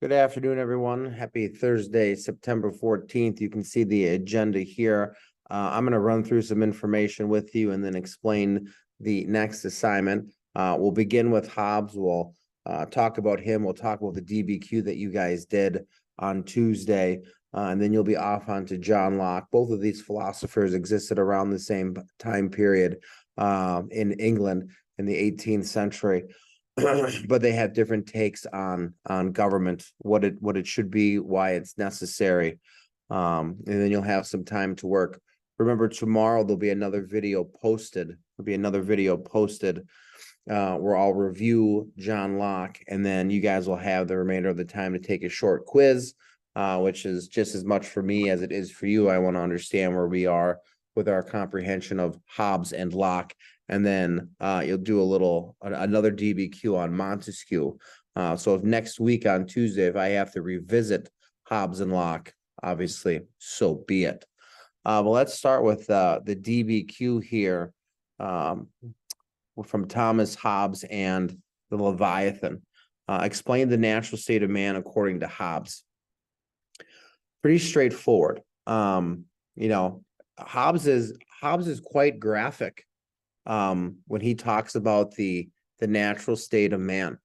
Good afternoon, everyone. Happy Thursday, September 14th. You can see the agenda here. I'm going to run through some information with you and then explain the next assignment. We'll begin with Hobbes. We'll talk about him. We'll talk about the DBQ that you guys did on Tuesday. And then you'll be off onto John Locke. Both of these philosophers existed around the same time period in England in the 18th century. But they have different takes on government, what it should be, why it's necessary. And then you'll have some time to work. Remember, tomorrow there'll be another video posted. Where I'll review John Locke, and then you guys will have the remainder of the time to take a short quiz, which is just as much for me as it is for you. I want to understand where we are with our comprehension of Hobbes and Locke. And then you'll do another DBQ on Montesquieu. So if next week on Tuesday, if I have to revisit Hobbes and Locke, obviously, so be it. But let's start with the DBQ here from Thomas Hobbes and the Leviathan. Explain the natural state of man according to Hobbes. Pretty straightforward. Hobbes is quite graphic when he talks about the natural state of man.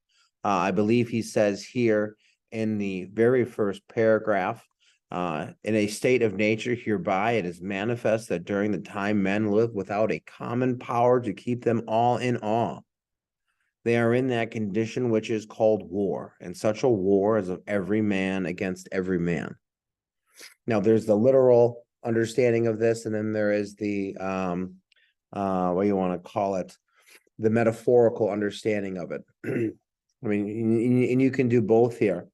I believe he says here in the very first paragraph, in a state of nature hereby it is manifest that during the time men live without a common power to keep them all in awe, they are in that condition which is called war, and such a war is of every man against every man. Now there's the literal understanding of this, and then there is the what you want to call it, the metaphorical understanding of it. I mean, and you can do both here.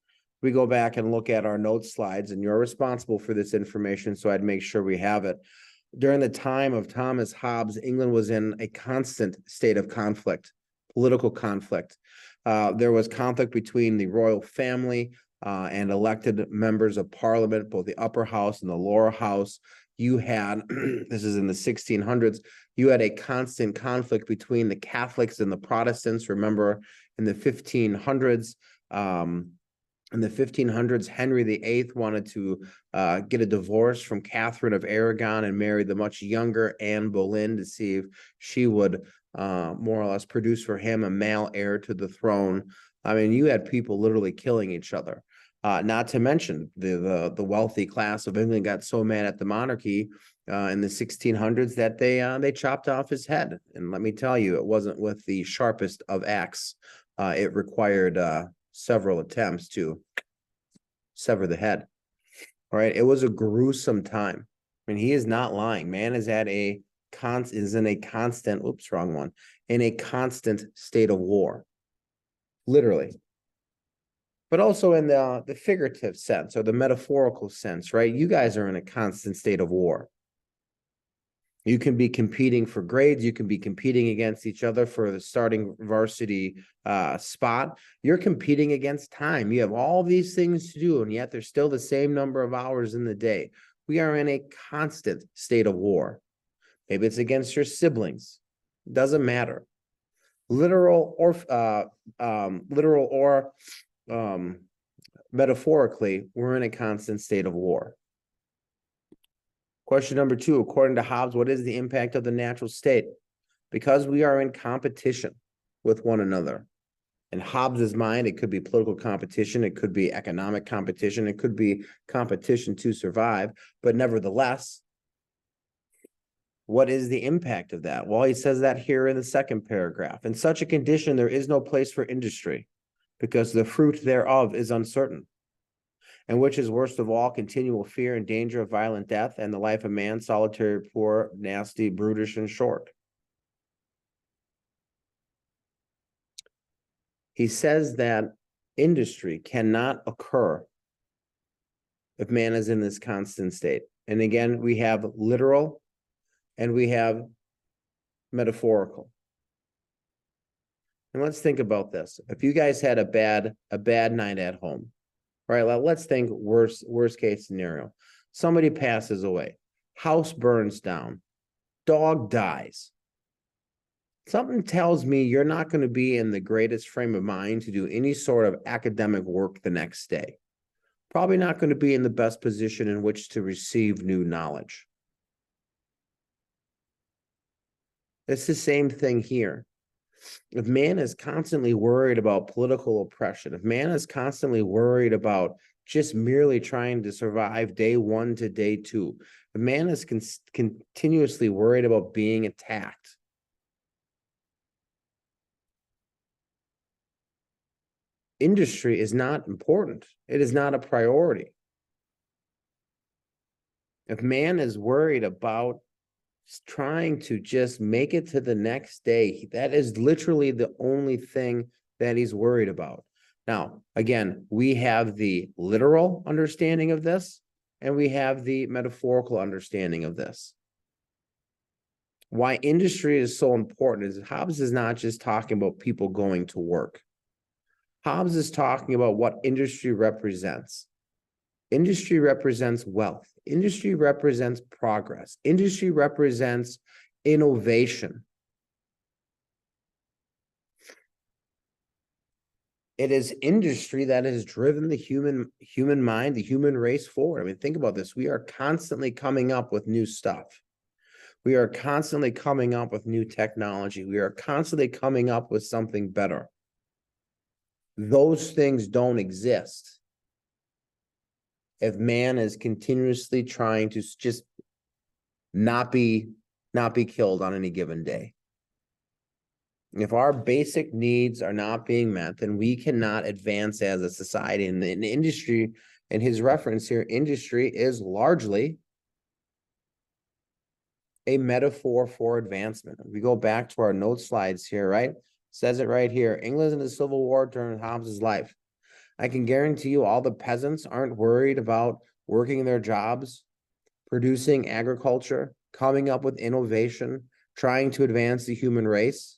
We go back and look at our note slides, and you're responsible for this information, so I'd make sure we have it. During the time of Thomas Hobbes, England was in a constant state of conflict, political conflict. There was conflict between the royal family and elected members of parliament, both the upper house and the lower house. You had, this is in the 1600s, you had a constant conflict between the Catholics and the Protestants. Remember, in the 1500s, Henry VIII wanted to get a divorce from Catherine of Aragon and marry the much younger Anne Boleyn to see if she would more or less produce for him a male heir to the throne. I mean, you had people literally killing each other. Not to mention the wealthy class of England got so mad at the monarchy in the 1600s that they chopped off his head. And let me tell you, it wasn't with the sharpest of axes. It required several attempts to sever the head. All right, it was a gruesome time. I mean, he is not lying. Man is in a constant, in a constant state of war, literally. But also in the figurative sense or the metaphorical sense, right? You guys are in a constant state of war. You can be competing for grades. You can be competing against each other for the starting varsity spot. You're competing against time. You have all these things to do, and yet there's still the same number of hours in the day. We are in a constant state of war. Maybe it's against your siblings. It doesn't matter. Literal or metaphorically, we're in a constant state of war. Question number 2, according to Hobbes, what is the impact of the natural state? Because we are in competition with one another. In Hobbes's mind, it could be political competition, it could be economic competition, it could be competition to survive, but nevertheless, what is the impact of that? Well, he says that here in the second paragraph. In such a condition, there is no place for industry, because the fruit thereof is uncertain. And which is worst of all, continual fear and danger of violent death, and the life of man, solitary, poor, nasty, brutish, and short. He says that industry cannot occur if man is in this constant state. And again, we have literal and we have metaphorical. And let's think about this. If you guys had a bad night at home, right? Let's think worst case scenario. Somebody passes away, house burns down, dog dies. Something tells me you're not going to be in the greatest frame of mind to do any sort of academic work the next day. Probably not going to be in the best position in which to receive new knowledge. It's the same thing here. If man is constantly worried about political oppression, if man is constantly worried about just merely trying to survive day one to day two, if man is continuously worried about being attacked, industry is not important. It is not a priority. If man is worried about trying to just make it to the next day, that is literally the only thing that he's worried about. Now, again, we have the literal understanding of this, and we have the metaphorical understanding of this. Why industry is so important is Hobbes is not just talking about people going to work. Hobbes is talking about what industry represents. Industry represents wealth. Industry represents progress. Industry represents innovation. It is industry that has driven the human mind, the human race forward. I mean, think about this. We are constantly coming up with new stuff. We are constantly coming up with new technology. We are constantly coming up with something better. Those things don't exist if man is continuously trying to just not be killed on any given day. If our basic needs are not being met, then we cannot advance as a society. And in industry, and his reference here, industry is largely a metaphor for advancement. If we go back to our note slides here, right? It says it right here. England in the Civil War during Hobbes's life. I can guarantee you all the peasants aren't worried about working their jobs, producing agriculture, coming up with innovation, trying to advance the human race,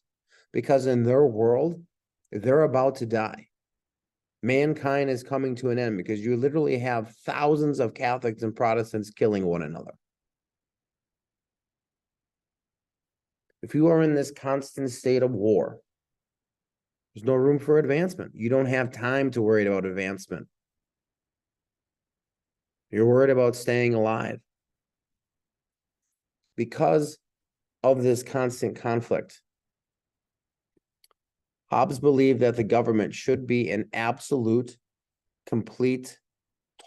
because in their world, they're about to die. Mankind is coming to an end because you literally have thousands of Catholics and Protestants killing one another. If you are in this constant state of war, there's no room for advancement. You don't have time to worry about advancement. You're worried about staying alive. Because of this constant conflict, Hobbes believed that the government should be an absolute, complete,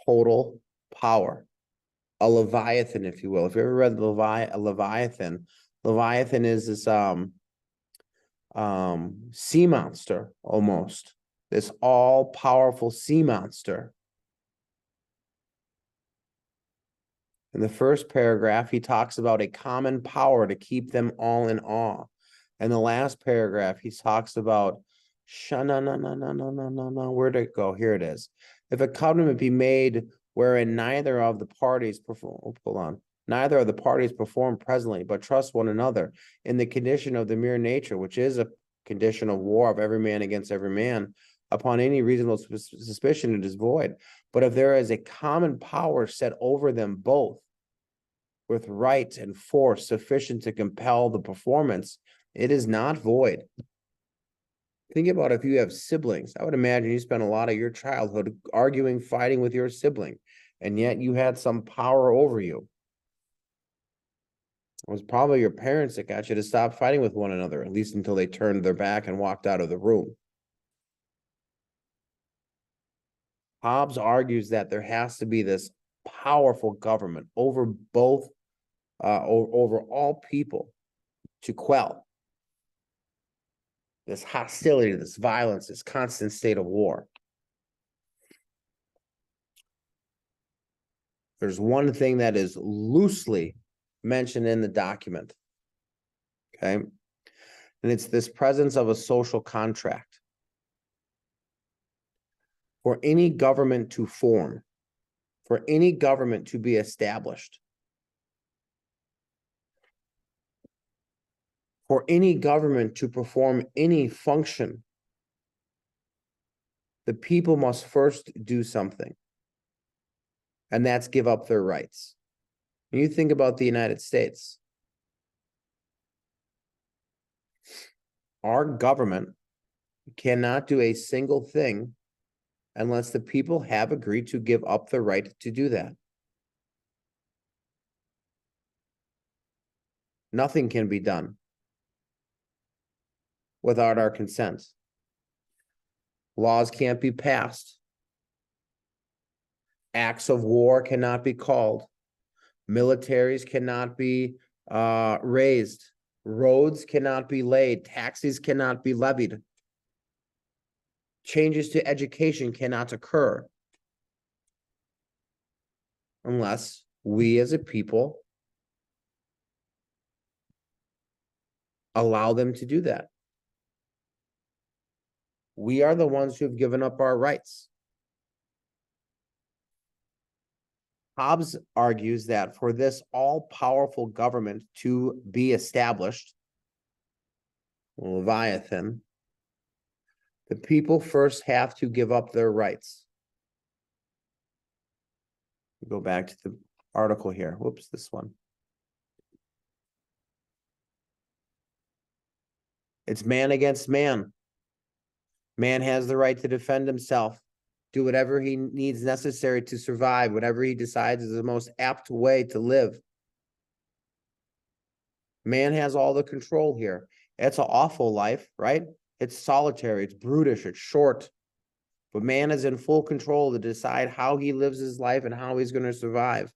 total power. A Leviathan, if you will. If you ever read Leviathan, Leviathan is this sea monster almost. This all-powerful sea monster. In the first paragraph, he talks about a common power to keep them all in awe. In the last paragraph, he talks about where'd it go? Here it is. If a covenant be made wherein neither of the parties perform presently, but trust one another in the condition of the mere nature, which is a condition of war of every man against every man, upon any reasonable suspicion, it is void. But if there is a common power set over them both, with right and force sufficient to compel the performance, it is not void. Think about if you have siblings. I would imagine you spent a lot of your childhood arguing, fighting with your sibling, and yet you had some power over you. It was probably your parents that got you to stop fighting with one another, at least until they turned their back and walked out of the room. Hobbes argues that there has to be this powerful government over both, over all people, to quell this hostility, this violence, this constant state of war. There's one thing that is loosely mentioned in the document, okay? And it's this presence of a social contract. For any government to form, for any government to be established, for any government to perform any function, the people must first do something, and that's give up their rights. When you think about the United States, Our government cannot do a single thing unless the people have agreed to give up the right to do that. Nothing can be done without our consent. Laws can't be passed. Acts of war cannot be called. Militaries cannot be raised. Roads cannot be laid. Taxes cannot be levied. Changes to education cannot occur unless we as a people allow them to do that. We are the ones who have given up our rights. Hobbes argues that for this all-powerful government to be established, Leviathan, the people first have to give up their rights. Go back to the article here. Whoops, this one. It's man against man. Man has the right to defend himself, do whatever he needs necessary to survive, whatever he decides is the most apt way to live. Man has all the control here. It's an awful life, right? It's solitary, it's brutish, it's short. But man is in full control to decide how he lives his life and how he's going to survive.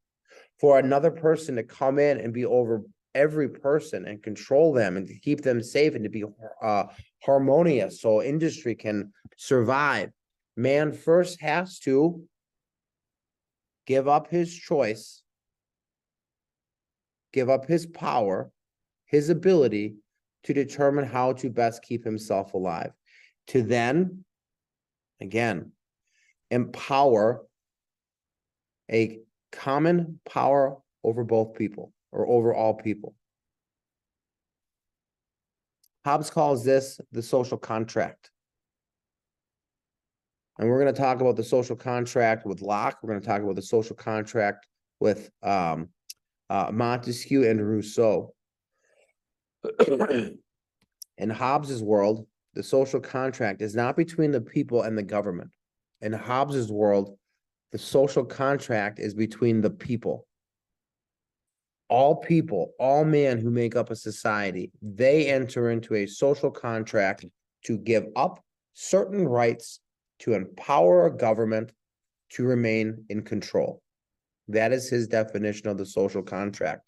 For another person to come in and be over every person and control them and to keep them safe and to be harmonious so industry can survive, man first has to give up his choice, give up his power, his ability to determine how to best keep himself alive, to then, again, empower a common power over both people or over all people. Hobbes calls this the social contract. And we're going to talk about the social contract with Locke. We're going to talk about the social contract with Montesquieu and Rousseau. In Hobbes's world, the social contract is not between the people and the government. In Hobbes's world, the social contract is between the people. All people, all men who make up a society, they enter into a social contract to give up certain rights to empower a government to remain in control. That is his definition of the social contract.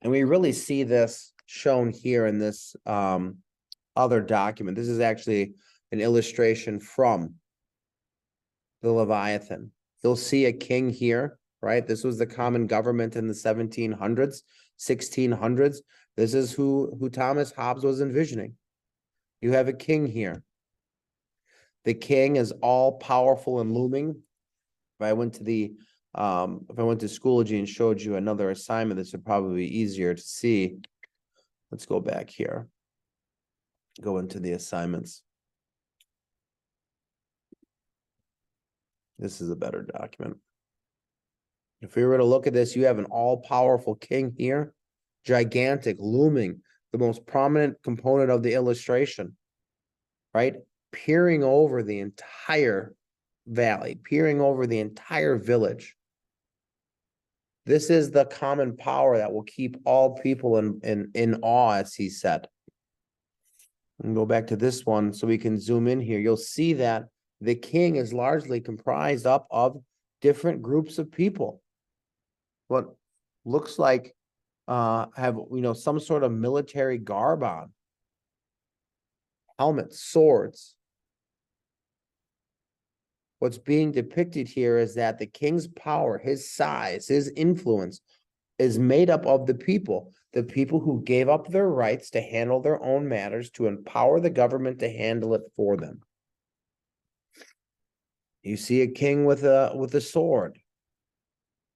And we really see this shown here in this other document. This is actually an illustration from the Leviathan. You'll see a king here, right? This was the common government in the 1700s, 1600s. This is who Thomas Hobbes was envisioning. You have a king here. The king is all powerful and looming. If I went to Schoology and showed you another assignment, this would probably be easier to see. Let's go back here. Go into the assignments. This is a better document. If we were to look at this, you have an all-powerful king here, gigantic, looming, the most prominent component of the illustration, right? Peering over the entire valley, peering over the entire village. This is the common power that will keep all people in awe, as he said. And go back to this one so we can zoom in here. You'll see that the king is largely comprised up of different groups of people. What looks like have some sort of military garb on, helmets, swords. What's being depicted here is that the king's power, his size, his influence is made up of the people who gave up their rights to handle their own matters, to empower the government to handle it for them. You see a king with a sword,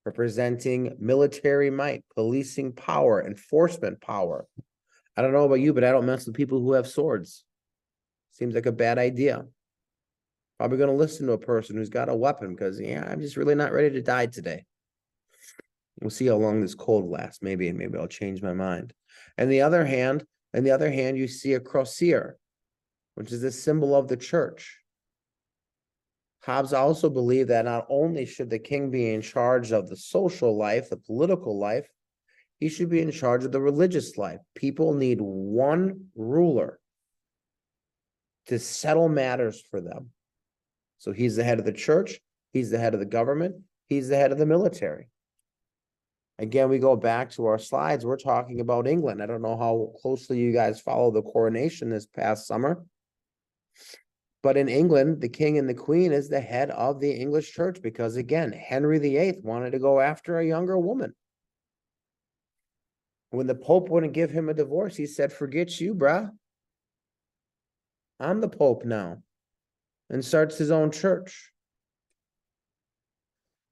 representing military might, policing power, enforcement power. I don't know about you, but I don't mess with people who have swords. Seems like a bad idea. Probably going to listen to a person who's got a weapon because, yeah, I'm just really not ready to die today. We'll see how long this cold lasts. Maybe I'll change my mind. On the other hand, On the other hand, you see a crosier, which is a symbol of the church. Hobbes also believed that not only should the king be in charge of the social life, the political life, he should be in charge of the religious life. People need one ruler to settle matters for them. So he's the head of the church, he's the head of the government, he's the head of the military. Again, we go back to our slides, we're talking about England. I don't know how closely you guys follow the coronation this past summer. But in England, the king and the queen is the head of the English church because, again, Henry VIII wanted to go after a younger woman. When the Pope wouldn't give him a divorce, he said, forget you, bruh. I'm the Pope now, and starts his own church.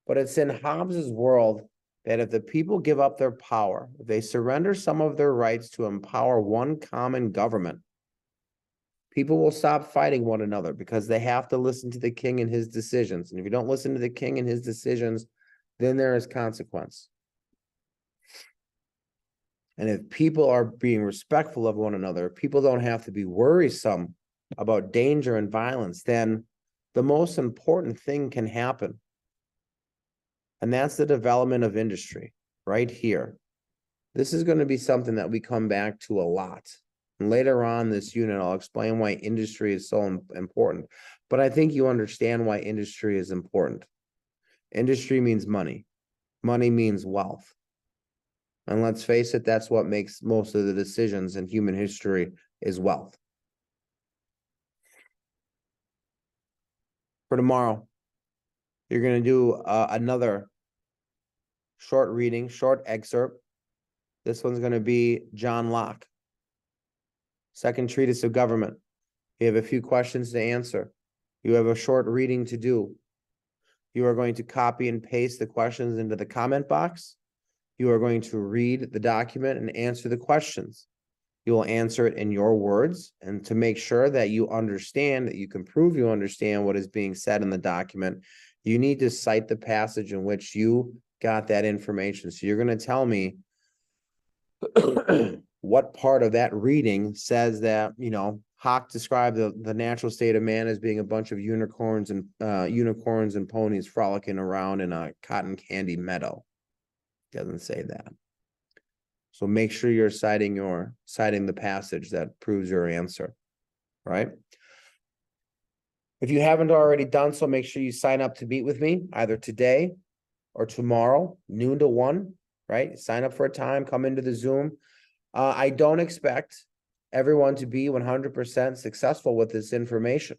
But it's in Hobbes's world that if the people give up their power, if they surrender some of their rights to empower one common government, people will stop fighting one another because they have to listen to the king and his decisions. And if you don't listen to the king and his decisions, then there is consequence. And if people are being respectful of one another, people don't have to be worrisome about danger and violence, then the most important thing can happen. And that's the development of industry right here. This is going to be something that we come back to a lot. And later on this unit, I'll explain why industry is so important. But I think you understand why industry is important. Industry means money. Money means wealth. And let's face it, that's what makes most of the decisions in human history is wealth. For tomorrow, you're going to do another short reading, short excerpt. This one's going to be John Locke. Second Treatise of Government. You have a few questions to answer. You have a short reading to do. You are going to copy and paste the questions into the comment box. You are going to read the document and answer the questions. You will answer it in your words, and to make sure that you understand, that you can prove you understand what is being said in the document, you need to cite the passage in which you got that information. So you're going to tell me what part of that reading says that, Locke described the natural state of man as being a bunch of unicorns and ponies frolicking around in a cotton candy meadow. It doesn't say that. So make sure you're citing the passage that proves your answer, right? If you haven't already done so, make sure you sign up to meet with me either today or tomorrow, noon to 1, right? Sign up for a time, come into the Zoom. I don't expect everyone to be 100% successful with this information.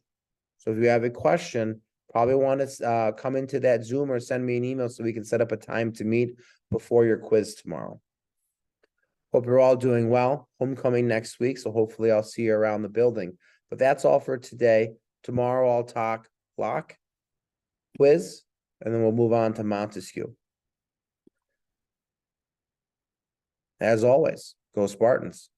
So if you have a question, probably want to come into that Zoom or send me an email so we can set up a time to meet before your quiz tomorrow. Hope you're all doing well. Homecoming next week, so hopefully I'll see you around the building. But that's all for today. Tomorrow I'll talk Locke, quiz, and then we'll move on to Montesquieu. As always, go Spartans.